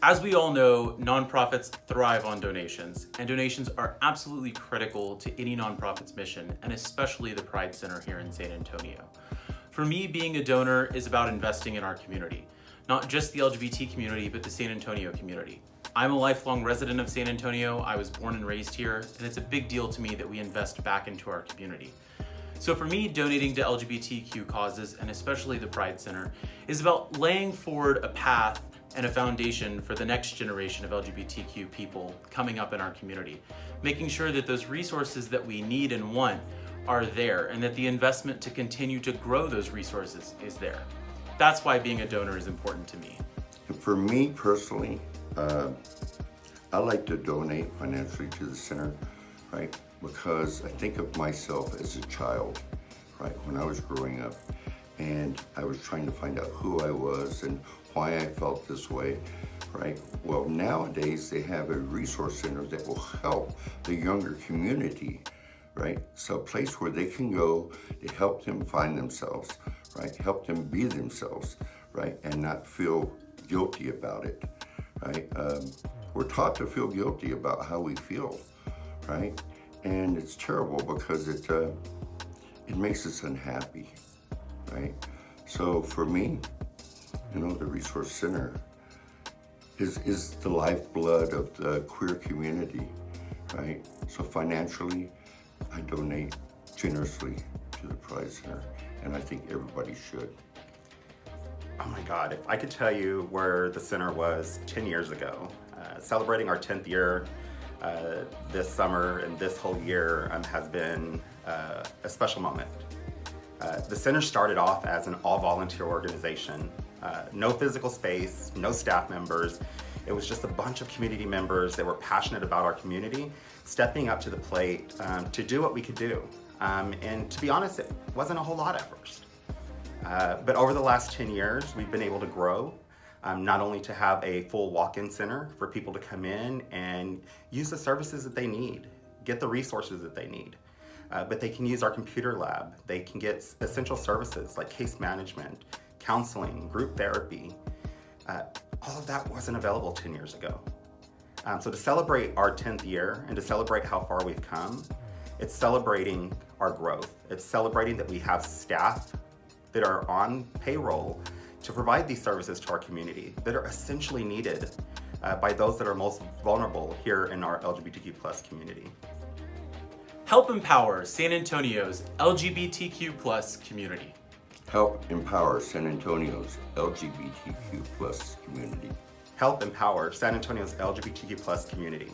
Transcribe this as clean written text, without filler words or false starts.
As we all know, nonprofits thrive on donations, and donations are absolutely critical to any nonprofit's mission, and especially the Pride Center here in San Antonio. For me, being a donor is about investing in our community, not just the LGBT community, but the San Antonio community. I'm a lifelong resident of San Antonio. I was born and raised here, and it's a big deal to me that we invest back into our community. So for me, donating to LGBTQ causes, and especially the Pride Center, is about laying forward a path and a foundation for the next generation of LGBTQ people coming up in our community, making sure that those resources that we need and want are there, and that the investment to continue to grow those resources is there. That's why being a donor is important to me. For me personally, I like to donate financially to the center, right? Because I think of myself as a child, right? When I was growing up, and I was trying to find out who I was and why I felt this way, right? Well, nowadays they have a resource center that will help the younger community, right? So a place where they can go to help them find themselves, right? Help them be themselves, right? And not feel guilty about it, right? We're taught to feel guilty about how we feel, right? And it's terrible because it makes us unhappy, right? So for me, the Resource Center is the lifeblood of the queer community, right? So financially, I donate generously to the Pride Center, and I think everybody should. Oh my God, if I could tell you where the center was 10 years ago, celebrating our 10th year this summer and this whole year has been a special moment. The center started off as an all-volunteer organization. No physical space, no staff members. It was just a bunch of community members that were passionate about our community, stepping up to the plate to do what we could do. And to be honest, it wasn't a whole lot at first. But over the last 10 years, we've been able to grow, not only to have a full walk-in center for people to come in and use the services that they need, get the resources that they need. But they can use our computer lab. They can get essential services like case management, counseling, group therapy. All of that wasn't available 10 years ago. So to celebrate our 10th year and to celebrate how far we've come, it's celebrating our growth. It's celebrating that we have staff that are on payroll to provide these services to our community that are essentially needed by those that are most vulnerable here in our LGBTQ plus community. Help empower San Antonio's LGBTQ plus community. Help empower San Antonio's LGBTQ plus community. Help empower San Antonio's LGBTQ plus community.